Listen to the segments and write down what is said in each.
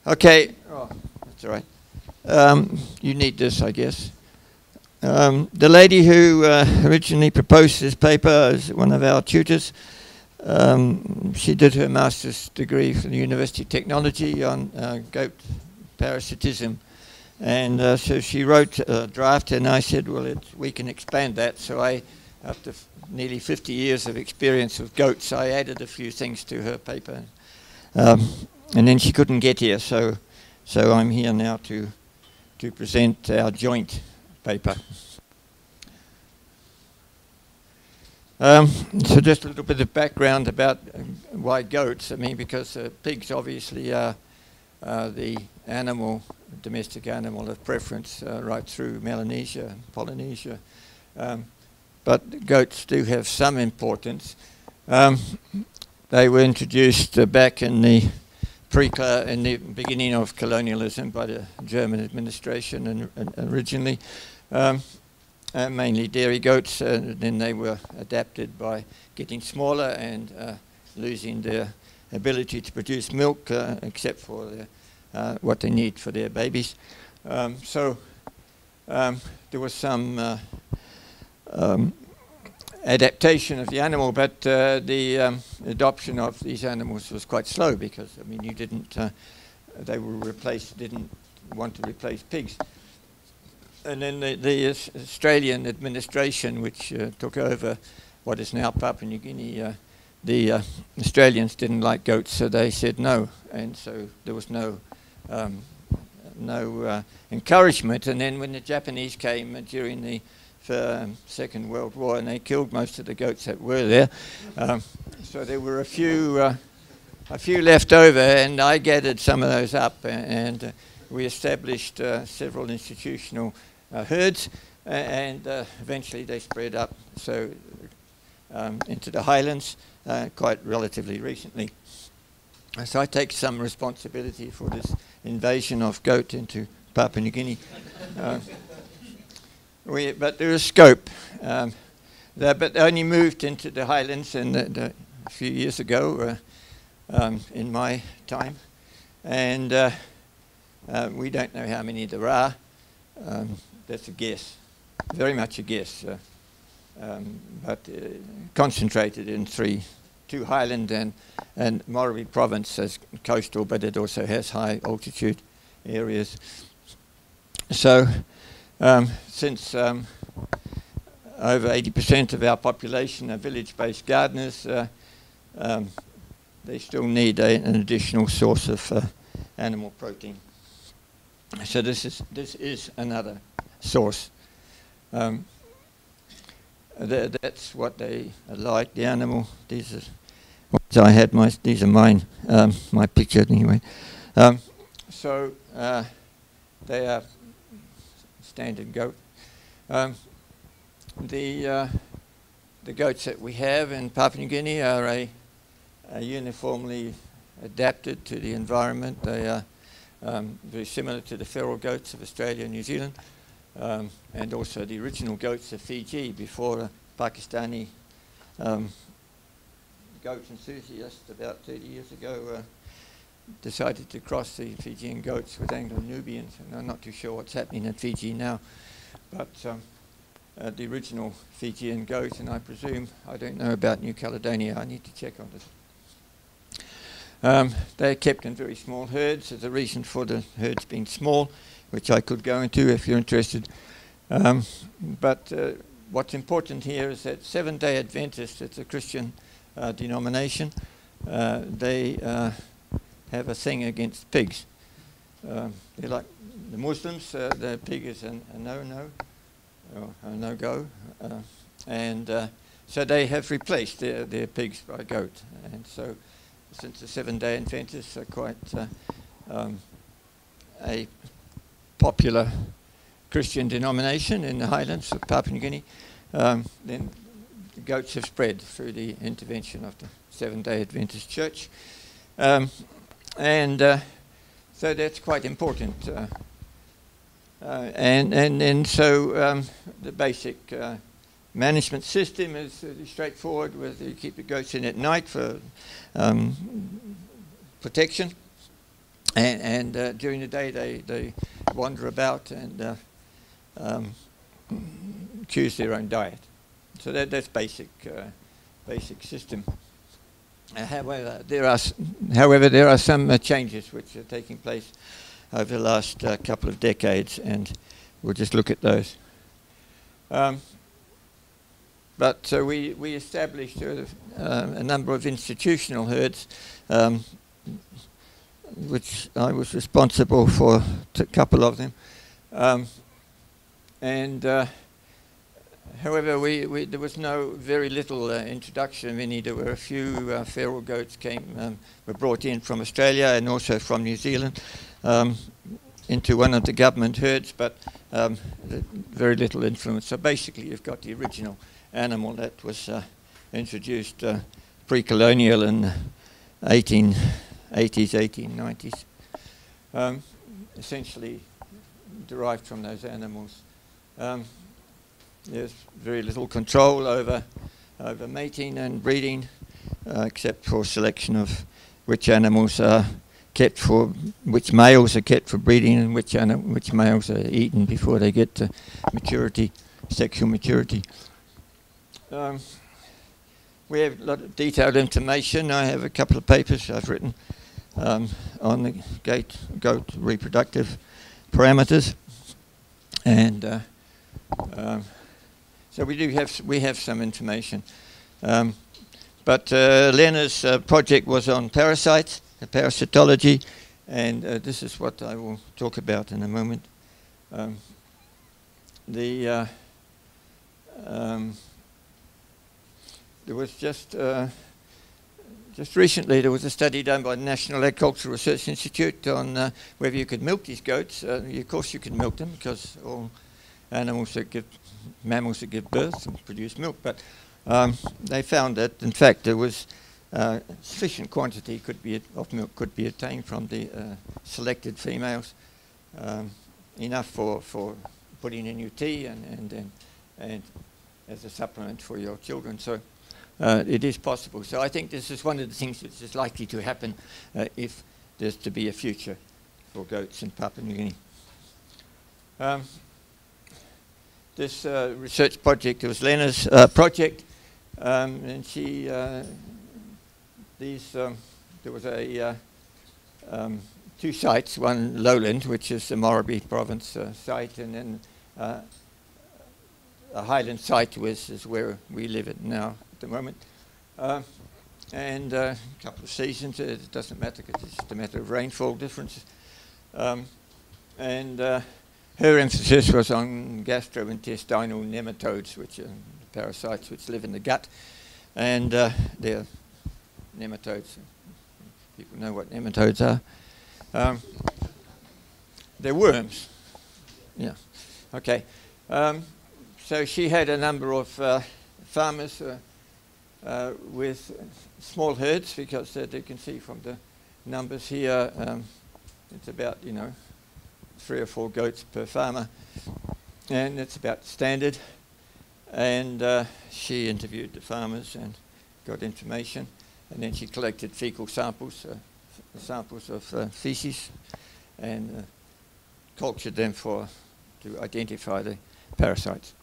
Okay. Oh, that's all right. You need this, I guess. The lady who originally proposed this paper is one of our tutors. She did her master's degree from the University of Technology on goat parasitism. And so she wrote a draft, and I said, well, we can expand that. So after nearly 50 years of experience with goats, I added a few things to her paper. And then she couldn't get here, so I'm here now to present our joint paper. So just a little bit of background about why goats. I mean, because pigs obviously are the domestic animal of preference right through Melanesia and Polynesia. But goats do have some importance. They were introduced back in the beginning of colonialism by the German administration and originally. Mainly dairy goats, and then they were adapted by getting smaller and losing their ability to produce milk, except for what they need for their babies. So there was some adaptation of the animal, but the adoption of these animals was quite slow because, I mean, they didn't want to replace pigs. And then the Australian administration, which took over what is now Papua New Guinea, the Australians didn't like goats, so they said no. And so there was no encouragement. And then when the Japanese came during the Second World War, and they killed most of the goats that were there, so there were a few left over, and I gathered some of those up, and we established several institutional herds, and eventually they spread up into the Highlands quite relatively recently. So I take some responsibility for this invasion of goat into Papua New Guinea. But there is scope. But they only moved into the Highlands a few years ago in my time, and we don't know how many there are. That's a guess, very much a guess, but concentrated in two Highland and Morobe province as coastal, but it also has high altitude areas. So since over 80% of our population are village-based gardeners, they still need an additional source of animal protein. So this is another source. That's what they like. The animal. These are mine. My picture anyway. So they are standard goat. The goats that we have in Papua New Guinea are uniformly adapted to the environment. They are very similar to the feral goats of Australia and New Zealand, and also the original goats of Fiji before the Pakistani goat enthusiast about 30 years ago decided to cross the Fijian goats with Anglo-Nubians. And I'm not too sure what's happening in Fiji now, but the original Fijian goat, and I presume, I don't know about New Caledonia, I need to check on this. They're kept in very small herds. There's a reason for the herds being small, which I could go into if you're interested. But what's important here is that Seventh-day Adventists, it's a Christian denomination, they have a thing against pigs. They're like the Muslims, the pig is a no-no, or a no-go. And so they have replaced their pigs by goat. And so since the Seventh-day Adventists are quite a popular Christian denomination in the Highlands of Papua New Guinea, then the goats have spread through the intervention of the Seventh-day Adventist Church. And so that's quite important. And so the basic management system is straightforward, where you keep the goats in at night for protection. and during the day they wander about and choose their own diet. So that's basic system. However, there are some changes which are taking place over the last couple of decades, and we'll just look at those. But we established a number of institutional herds, which I was responsible for a couple of them. However, there was very little introduction of any. There were a few feral goats were brought in from Australia and also from New Zealand into one of the government herds, but very little influence. So basically, you've got the original animal that was introduced pre-colonial in 1880s, 1890s, essentially derived from those animals. There's very little control over mating and breeding, except for selection of which animals are kept for, which males are kept for breeding, and which males are eaten before they get to maturity, sexual maturity. We have a lot of detailed information. I have a couple of papers I've written on the goat reproductive parameters, and so we have some information. But Lena's project was on parasites, parasitology, and this is what I will talk about in a moment. There was just recently there was a study done by the National Agricultural Research Institute on whether you could milk these goats. Of course you can milk them, because all mammals that give birth and produce milk, but they found that in fact there was sufficient quantity of milk could be obtained from the selected females, enough for putting in your tea and as a supplement for your children. So it is possible. So I think this is one of the things which is likely to happen if there's to be a future for goats in Papua New Guinea. This research project, it was Lena's project, and she, there was two sites, one lowland, which is the Morobe province site, and then a highland site, which is where we live at now at the moment. And a couple of seasons, it doesn't matter, because it's just a matter of rainfall differences. Her emphasis was on gastrointestinal nematodes, which are parasites which live in the gut, and they're nematodes. People know what nematodes are. They're worms. Yeah. Okay. So she had a number of farmers with small herds, because you can see from the numbers here, it's about 3 or 4 goats per farmer, and it's about standard. And she interviewed the farmers and got information, and then she collected fecal samples, samples of feces, and cultured them to identify the parasites.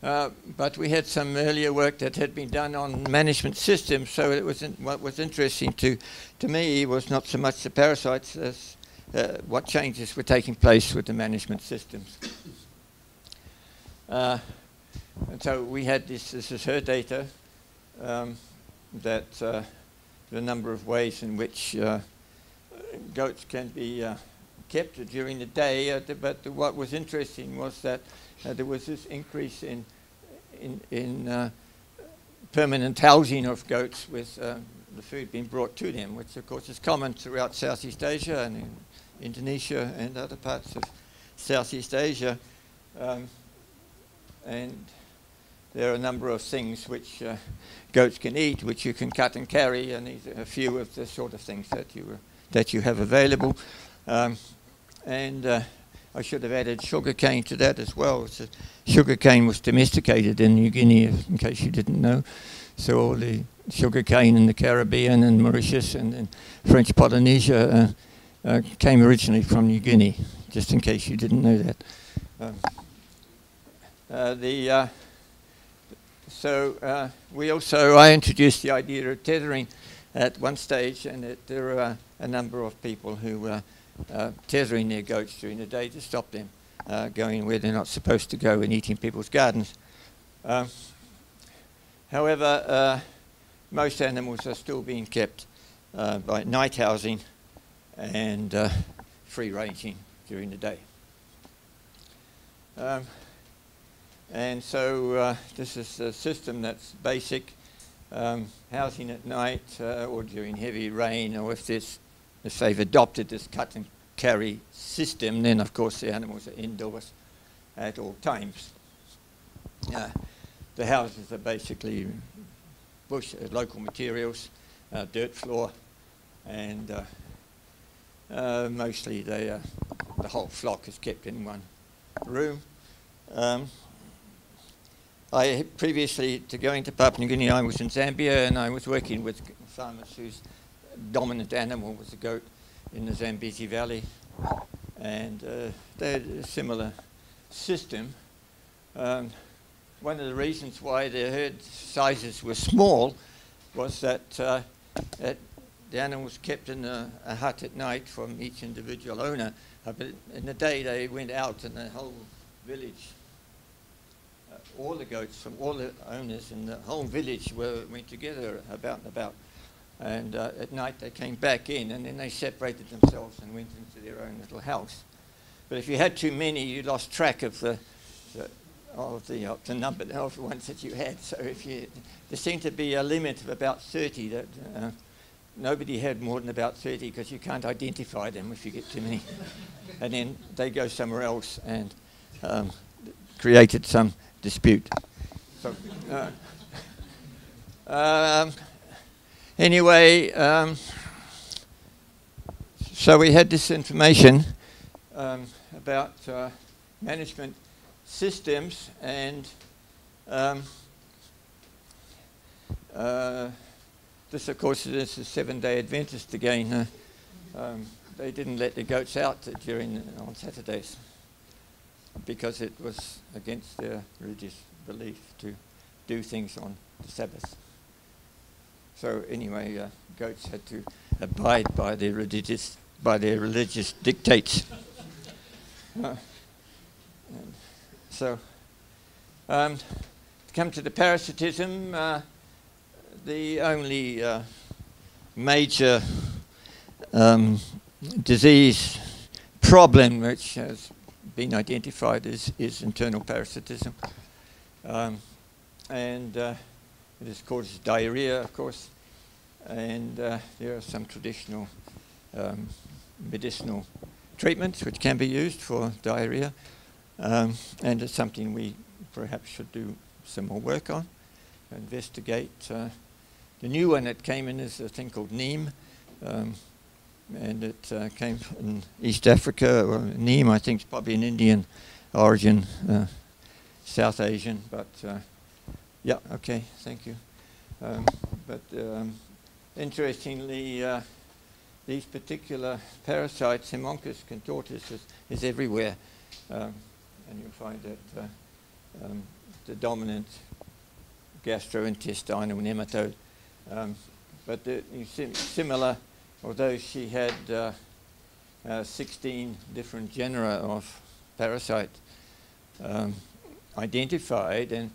But we had some earlier work that had been done on management systems, so what was interesting to me was not so much the parasites as what changes were taking place with the management systems. And so we had this is her data, that the number of ways in which goats can be kept during the day, but what was interesting was that there was this increase in permanent housing of goats with the food being brought to them, which of course is common throughout Southeast Asia and in Indonesia and other parts of Southeast Asia. And there are a number of things which goats can eat, which you can cut and carry, and these are a few of the sort of things that you have available. I should have added sugarcane to that as well. Sugarcane was domesticated in New Guinea, in case you didn't know. So all the sugarcane in the Caribbean and Mauritius and then French Polynesia came originally from New Guinea, just in case you didn't know that. I introduced the idea of tethering at one stage, and there are a number of people who were tethering their goats during the day to stop them going where they're not supposed to go and eating people's gardens. However, most animals are still being kept by night housing and free ranging during the day. And so this is a system that's basic, housing at night or during heavy rain, or if they've adopted this cut and carry system, then of course the animals are indoors at all times. The houses are basically bush, local materials, dirt floor, and mostly the whole flock is kept in one room. Previously to going to Papua New Guinea, I was in Zambia, and I was working with farmers whose dominant animal was a goat in the Zambezi Valley, and they had a similar system. One of the reasons why the herd sizes were small was that the animals kept in a hut at night from each individual owner, but in the day they went out, and the whole village, all the goats from all the owners in the whole village went together about and about. And at night they came back in, and then they separated themselves and went into their own little house. But if you had too many, you lost track of the number of ones that you had. So there seemed to be a limit of about 30 that nobody had more than about 30, because you can't identify them if you get too many. And then they go somewhere else, and created some dispute. So anyway, so we had this information about management systems, and this, of course, this is Seventh-day Adventist again. They didn't let the goats out on Saturdays, because it was against their religious belief to do things on the Sabbath. So anyway, goats had to abide by their religious dictates. To come to the parasitism, the only major disease problem which has been identified is internal parasitism, and it causes diarrhea, of course, and there are some traditional medicinal treatments which can be used for diarrhea, and it's something we perhaps should do some more work on, investigate. The new one that came in is a thing called neem, and it came from East Africa, or neem, I think, is probably an Indian origin, South Asian, but yeah, okay, thank you. Interestingly, these particular parasites, Haemonchus contortus, is everywhere, and you'll find that the dominant gastrointestinal nematode, but similar. Although she had 16 different genera of parasite identified, and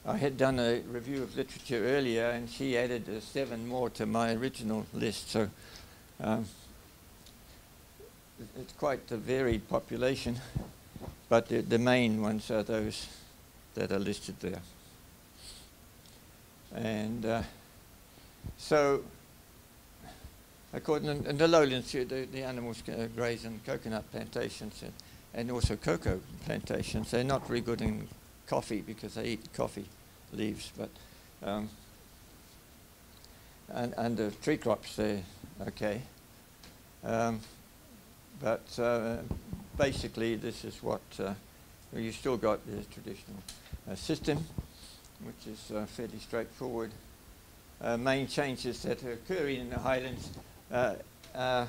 I had done a review of literature earlier, and she added 7 more to my original list. So it's quite a varied population, but the main ones are those that are listed there. And so, according in the lowlands, the animals graze on coconut plantations and also cocoa plantations. They're not very good in coffee because they eat coffee leaves, but and the tree crops, they're okay. But basically, this is what you still got the traditional system, which is fairly straightforward. main changes that are occurring in the Highlands. The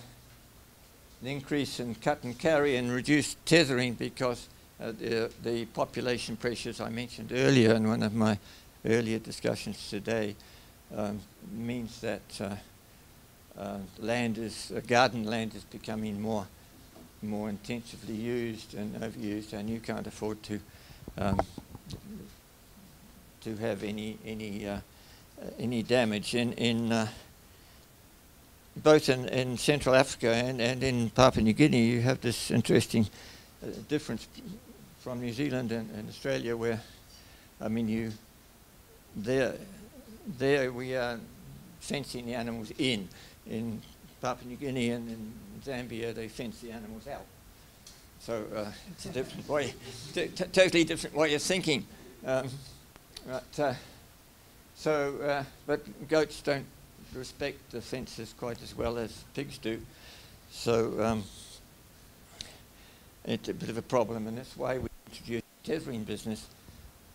increase in cut and carry and reduced tethering because the population pressures I mentioned earlier in one of my earlier discussions today means that garden land is becoming more intensively used and overused, and you can't afford to have any damage in both in Central Africa and in Papua New Guinea. You have this interesting difference from New Zealand and Australia, where I mean there we are fencing the animals in Papua New Guinea, and in Zambia they fence the animals out. So it's a different way, totally different way of thinking. But goats don't respect the fences quite as well as pigs do. So it's a bit of a problem, and that's why we introduced the tethering business.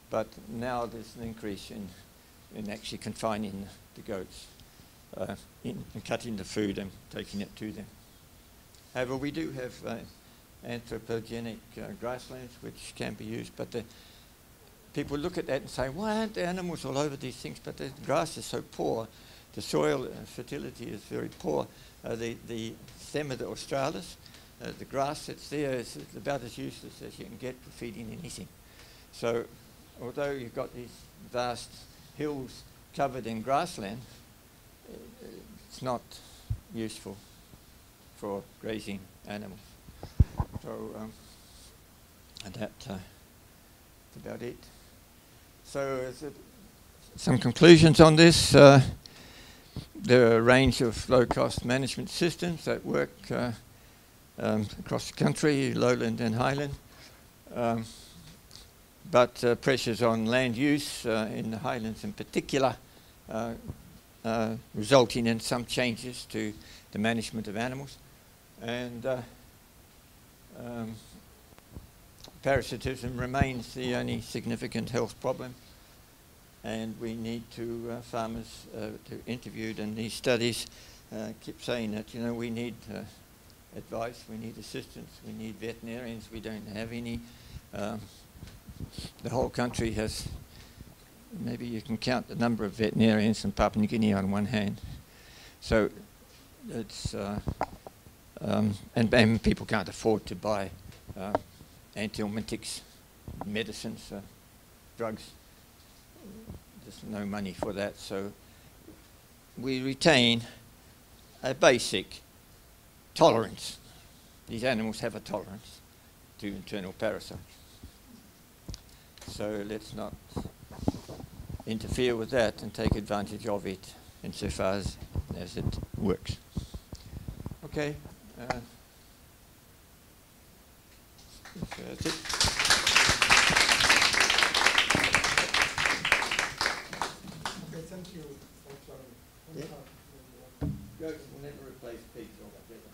But now there's an increase in actually confining the goats, in cutting the food and taking it to them. However, we do have anthropogenic grasslands which can be used, but people look at that and say, why aren't the animals all over these things? But the grass is so poor, the soil fertility is very poor. The Stemma australis, the grass that's there is about as useless as you can get for feeding anything. So although you've got these vast hills covered in grassland, it's not useful for grazing animals. So that's about it. So some conclusions on this. There are a range of low-cost management systems that work across the country, lowland and highland. But pressures on land use in the highlands in particular resulting in some changes to the management of animals. And parasitism remains the only significant health problem, and we need to farmers to interviewed in these studies keep saying that, you know, we need advice, we need assistance, we need veterinarians. We don't have any. The whole country has, maybe you can count the number of veterinarians in Papua New Guinea on one hand. So it's and people can't afford to buy anthelmintics, medicines, drugs. There's no money for that. So we retain a basic tolerance. These animals have a tolerance to internal parasites. So let's not interfere with that and take advantage of it insofar as it works. Okay. That's it. Okay, thank you. Yeah. Goats will never replace pigs altogether.